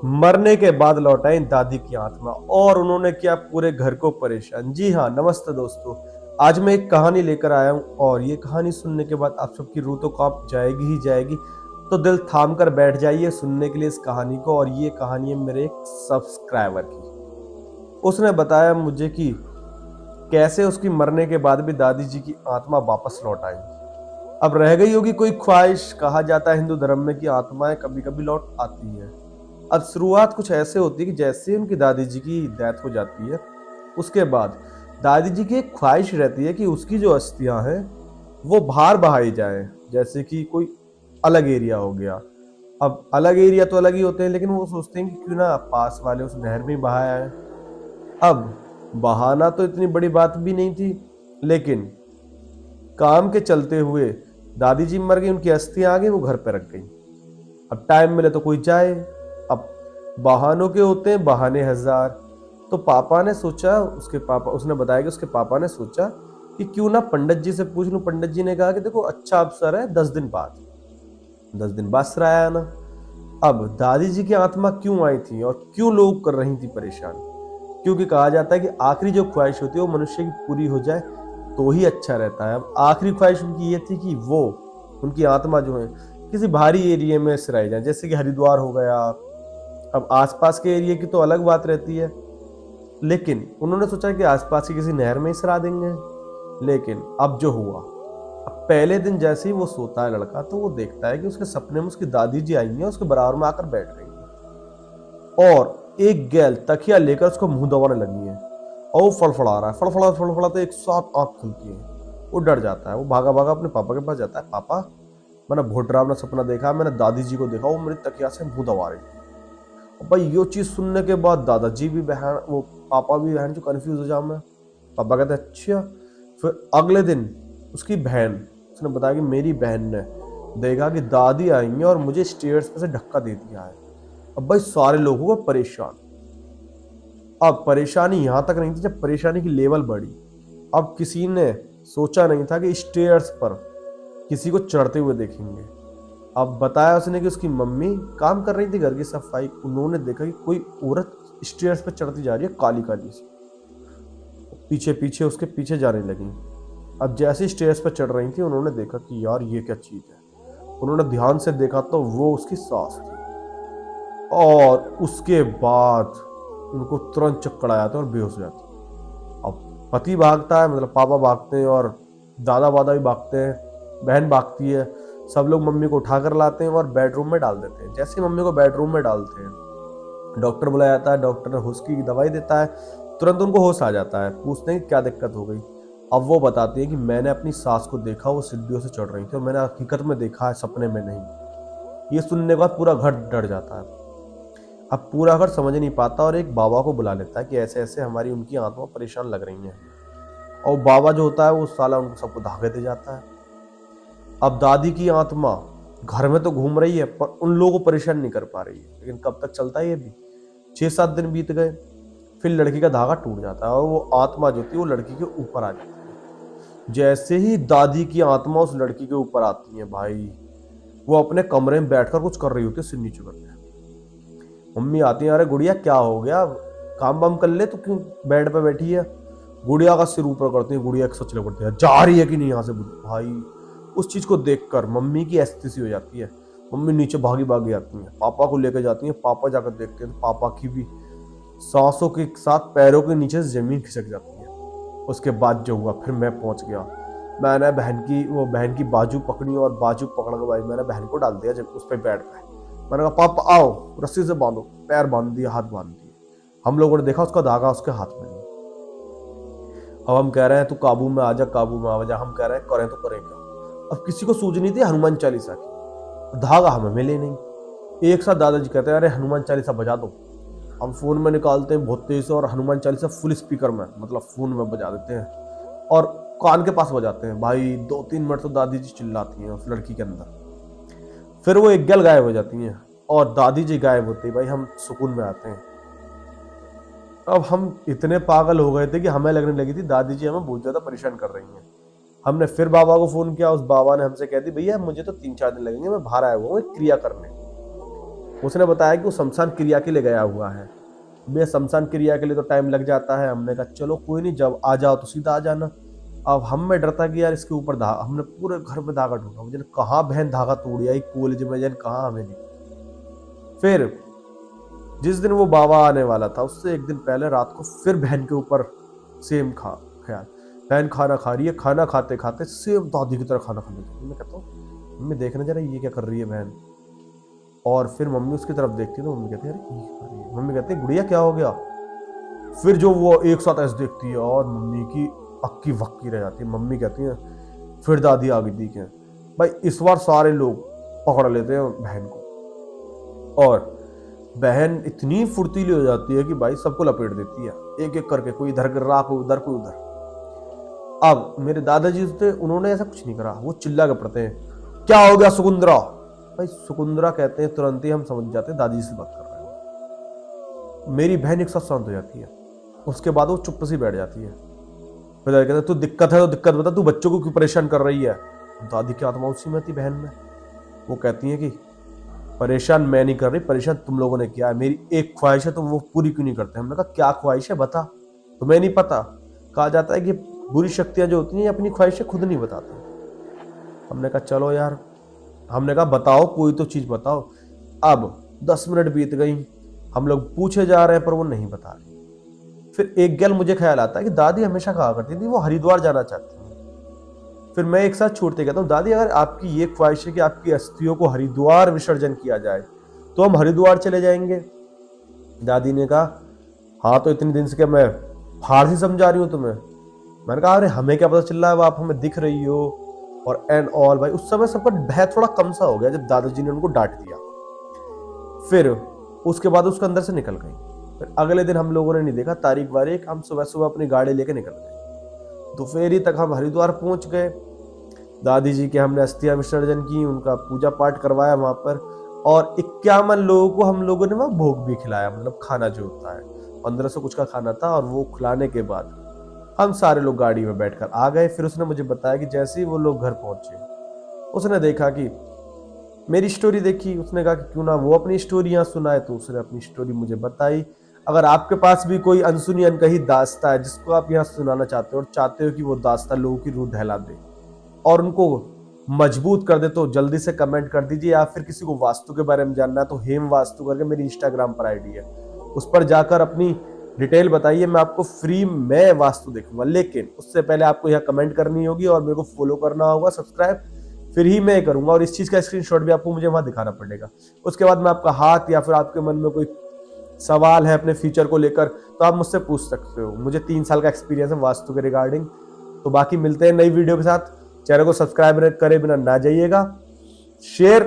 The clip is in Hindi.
मरने के बाद लौटाई दादी की आत्मा और उन्होंने किया पूरे घर को परेशान। जी हाँ, नमस्ते दोस्तों। आज मैं एक कहानी लेकर आया हूँ और ये कहानी सुनने के बाद आप सबकी रूह तो कांप जाएगी ही जाएगी। तो दिल थाम कर बैठ जाइए सुनने के लिए इस कहानी को। और ये कहानी है मेरे एक सब्सक्राइबर की। उसने बताया मुझे कि कैसे उसकी मरने के बाद भी दादी जी की आत्मा वापस लौट आई। अब रह गई होगी कोई ख्वाहिश। कहा जाता है हिंदू धर्म में कि आत्माएं कभी कभी लौट आती हैं। अब शुरुआत कुछ ऐसे होती है कि जैसे उनकी दादी जी की डेथ हो जाती है, उसके बाद दादी जी की एक ख्वाहिश रहती है कि उसकी जो अस्थियां हैं वो बाहर बहाई जाए, जैसे कि कोई अलग एरिया हो गया। अब अलग एरिया तो अलग ही होते हैं, लेकिन वो सोचते हैं कि क्यों ना पास वाले उस नहर में बहाया है। अब बहाना तो इतनी बड़ी बात भी नहीं थी, लेकिन काम के चलते हुए दादी जी मर गई, उनकी अस्थियां आ गई, वो घर पे रख गई। अब टाइम मिले तो कोई जाए। अब बहानों के होते हैं बहाने हजार। तो पापा ने सोचा, उसके पापा, उसने बताया कि उसके पापा ने सोचा कि क्यों ना पंडित जी से पूछ लूं। पंडित जी ने कहा कि देखो अच्छा अवसर है, 10 दिन बाद। 10 दिन बाद सराया आना। अब दादी जी की आत्मा क्यों आई थी और क्यों लोग कर रही थी परेशान? क्योंकि कहा जाता है कि आखिरी जो ख्वाहिश होती है वो मनुष्य की पूरी हो जाए तो ही अच्छा रहता है। अब आखिरी ख्वाहिश उनकी ये थी कि वो, उनकी आत्मा जो है, किसी भारी एरिया में सराई जाए, जैसे कि हरिद्वार हो गया। अब आसपास के एरिया की तो अलग बात रहती है, लेकिन उन्होंने सोचा कि आसपास की किसी नहर में ही सरा देंगे। लेकिन अब जो हुआ, अब पहले दिन जैसे ही वो सोता है लड़का, तो वो देखता है कि उसके सपने में उसकी दादी जी आई हैं, उसके बराबर में आकर बैठ गई हैं और एक गैल तकिया लेकर उसको मुंह दबाने लगी है। और वो फड़फड़ा रहा है, फड़फड़ा फड़फड़ा, तो एक साथ आंख खुलती है। वो डर जाता है, वो भागा भागा अपने पापा के पास जाता है। पापा, मैंने बहुत डरावना सपना देखा, मैंने दादी जी को देखा, वो मेरी तकिया से मुंह दबा रही थी। और भाई ये चीज सुनने के बाद दादाजी भी, बहन वो पापा भी बहन जो कंफ्यूज हो जाओ मैं। पापा कहते अच्छा। फिर अगले दिन उसकी बहन, उसने बताया कि मेरी बहन ने देखा कि दादी आई है और मुझे स्टेयर्स पे से धक्का दे दिया है। अब भाई सारे लोगों को परेशान। अब परेशानी यहां तक नहीं थी, जब परेशानी की लेवल बढ़ी। अब किसी ने सोचा नहीं था कि स्टेयर्स पर किसी को चढ़ते हुए देखेंगे। अब बताया उसने कि उसकी मम्मी काम कर रही थी घर की सफाई, उन्होंने देखा कि कोई औरत स्टेयर्स पर चढ़ती जा रही है काली काली सी, पीछे पीछे उसके पीछे जाने लगी। अब जैसे स्टेयर्स पर चढ़ रही थी, उन्होंने देखा कि यार ये क्या चीज है। उन्होंने ध्यान से देखा तो वो उसकी सास थी। और उसके बाद उनको तुरंत चक्कर आ जाता है और बेहोश हो जाती है। अब पति भागता है, मतलब पापा भागते हैं और दादा वादा भी भागते हैं, बहन भागती है। सब लोग मम्मी को उठाकर लाते हैं और बेडरूम में डाल देते हैं। जैसे ही मम्मी को बेडरूम में डालते हैं, डॉक्टर बुलाया जाता है। डॉक्टर होश की दवाई देता है, तुरंत उनको होश आ जाता है। पूछते हैं कि क्या दिक्कत हो गई। अब वो बताती है कि मैंने अपनी सास को देखा, वो सीढ़ियों से चढ़ रही थी और मैंने हकीकत में देखा है, सपने में नहीं। ये सुनने के बाद पूरा घर डर जाता है। अब पूरा घर समझ नहीं पाता और एक बाबा को बुला लेता है कि ऐसे ऐसे हमारी उनकी आत्मा परेशान लग रही है। और बाबा जो होता है वो साला उनको सबको धागे दे जाता है। अब दादी की आत्मा घर में तो घूम रही है पर उन लोगों को परेशान नहीं कर पा रही है। लेकिन कब तक चलता है ये भी? 6-7 दिन बीत गए। फिर लड़की का धागा टूट जाता है और वो आत्मा जो थी वो लड़की के ऊपर आ जाती है। जैसे ही दादी की आत्मा उस लड़की के ऊपर आती है भाई, वो अपने कमरे में बैठकर कुछ कर रही होती है, सिर नीचे करके। मम्मी आती है, अरे गुड़िया क्या हो गया, काम वाम कर ले, तो क्यों बेड पे बैठी है? गुड़िया का सिर ऊपर करती है, गुड़िया सोचने लगती है जा रही है कि नहीं यहाँ से। भाई उस चीज को देखकर मम्मी की ऐसी हो जाती है। मम्मी नीचे भागी भागी आती है, पापा को लेकर जाती है। पापा जाकर देखते हैं तो पापा की भी सांसों के साथ पैरों के नीचे से जमीन खिसक जाती है। उसके बाद जो हुआ, फिर मैं पहुंच गया। मैंने बहन की बाजू पकड़ी और बाजू पकड़ के भाई मैंने बहन को डाल दिया जब उस पर बेड पे। मैंने कहा पापा आओ, रस्सी से बांधो। पैर बांध दिए, हाथ बांध दिए। हम लोगों ने देखा उसका धागा उसके हाथ में नहीं। अब हम कह रहे हैं तू काबू में आ जा, काबू में आ जा। हम कह रहे हैं करें तो करें क्या? अब किसी को सूझनी थी हनुमान चालीसा की, धागा हमें मिले नहीं। एक साथ दादाजी कहते हैं अरे हनुमान चालीसा बजा दो। हम फोन में निकालते हैं बहुत तेज से और हनुमान चालीसा फुल स्पीकर में, मतलब फोन में बजा देते हैं और कान के पास बजाते हैं। भाई 2-3 मिनट तो दादी जी चिल्लाती हैं उस लड़की के अंदर। फिर वो एक गल गायब हो जाती हैं और दादी जी गायब होती है। भाई हम सुकून में आते हैं। अब हम इतने पागल हो गए थे कि हमें लगने लगी थी दादी जी हमें बहुत ज्यादा परेशान कर रही हैं। हमने फिर बाबा को फोन किया, उस बाबा ने हमसे कह दी भैया मुझे तो 3-4 दिन लगेंगे, मैं बाहर आया हुआ हूँ एक क्रिया करने। उसने बताया कि वो शमशान क्रिया के लिए गया हुआ है। भैया शमशान क्रिया के लिए तो टाइम लग जाता है। हमने कहा चलो कोई नहीं, जब आ जाओ तो सीधा आ जाना। अब हम में डरता कि यार इसके ऊपर धागा, हमने पूरे घर में धागा ढूंढा, मुझे कहाँ बहन धागा तोड़ आई कॉलेज में, जन कहाँ हमें नहीं। फिर जिस दिन वो बाबा आने वाला था उससे एक दिन पहले रात को फिर बहन के ऊपर सेम ख्याल। बहन खाना खा रही है, खाना खाते खाते सेम दादी की तरह खाना खाने लगी। मैं कहता हूँ मम्मी देखना जरा ये क्या कर रही है बहन। और फिर मम्मी उसकी तरफ देखती है तो मम्मी कहती है अरे ये क्या कर रही है। मम्मी कहती है गुड़िया क्या हो गया। फिर जो वो एक साथ ऐसे देखती है और मम्मी की अक्की वक्की रह जाती है। मम्मी कहती है फिर दादी आ गई थी क्या भाई। इस बार सारे लोग पकड़ लेते हैं बहन को और बहन इतनी फुर्तीली हो जाती है कि भाई सबको लपेट देती है एक एक करके, कोई इधर गिर रहा, कोई उधर कोई उधर। अब मेरे दादाजी थे, उन्होंने ऐसा कुछ नहीं करा, वो चिल्ला के पड़ते हैं क्या हो गया सुकुंद्रा। भाई सुकुंद्रा कहते हैं तुरंत ही हम समझ जाते हैं दादी से बात कर रहे हैं। मेरी बहन एक साथ शांत हो जाती है, उसके बाद वो चुप से बैठ जाती है। फिर कहते हैं तू दिक्कत है तो दिक्कत बता, तू बच्चों को क्यों परेशान कर रही है। दादी की आत्मा उसी में थी बहन में। वो कहती है कि परेशान मैं नहीं कर रही, परेशान तुम लोगों ने किया है। मेरी एक ख्वाहिश है तुम वो पूरी क्यों नहीं करते। हमने कहा क्या ख्वाहिश है बता, तुम्हें नहीं पता। कहा जाता है कि बुरी शक्तियां जो होती हैं अपनी ख्वाहिशें खुद नहीं बताती। हमने कहा चलो यार, हमने कहा बताओ कोई तो चीज बताओ। अब 10 मिनट बीत गई, हम लोग पूछे जा रहे हैं पर वो नहीं बता रही। फिर एक गैल मुझे ख्याल आता है कि दादी हमेशा कहा करती थी वो हरिद्वार जाना चाहती है। फिर मैं एक साथ छूटते कहता हूँ दादी अगर आपकी ये ख्वाहिश है कि आपकी अस्थियों को हरिद्वार विसर्जन किया जाए तो हम हरिद्वार चले जाएंगे। दादी ने कहा हाँ तो इतने दिन से क्या मैं फारसी समझा रही हूँ तुम्हें। मैंने कहा अरे हमें क्या पता चल रहा है, आप हमें दिख रही हो और एंड ऑल। भाई उस समय सबका भय थोड़ा कम सा हो गया जब दादाजी ने उनको डांट दिया। फिर उसके बाद उसके अंदर से निकल गई। फिर अगले दिन हम लोगों ने नहीं देखा, तारीख वारीख हम सुबह सुबह अपनी गाड़ी लेके निकल गए। दोपहरी तक हम हरिद्वार पहुंच गए। दादी जी के हमने अस्थियां विसर्जन की, उनका पूजा पाठ करवाया वहां पर और 51 लोगों को हम लोगों ने वहां भोग भी खिलाया, मतलब खाना जो होता है 1500 कुछ का खाना था। और वो खिलाने के बाद हम सारे लोग गाड़ी में बैठकर आ गए। फिर उसने मुझे बताया कि जैसे ही वो लोग घर पहुंचे उसने देखा कि मेरी स्टोरी देखी, उसने कहा कि क्यों ना वो अपनी स्टोरी यहाँ सुनाए। तो उसने अपनी स्टोरी मुझे बताई। अगर आपके पास भी कोई अनसुनी अनकही दास्तां है जिसको आप यहाँ सुनाना चाहते हो और चाहते हो कि वो दास्तां लोगों की रूह दहला दे और उनको मजबूत कर दे तो जल्दी से कमेंट कर दीजिए। या फिर किसी को वास्तु के बारे में जानना है तो हेम वास्तु करके मेरी इंस्टाग्राम पर आईडी है, उस पर जाकर अपनी डिटेल बताइए, मैं आपको फ्री में वास्तु देखूंगा। लेकिन उससे पहले आपको यहाँ कमेंट करनी होगी और मेरे को फॉलो करना होगा, सब्सक्राइब, फिर ही मैं करूंगा। और इस चीज का स्क्रीनशॉट भी आपको मुझे वहां दिखाना पड़ेगा। उसके बाद मैं आपका हाथ या फिर आपके मन में कोई सवाल है अपने फ्यूचर को लेकर तो आप मुझसे पूछ सकते हो। मुझे 3 साल का एक्सपीरियंस है वास्तु के रिगार्डिंग। तो बाकी मिलते हैं नई वीडियो के साथ। चैनल को सब्सक्राइब करे बिना ना जाइएगा, शेयर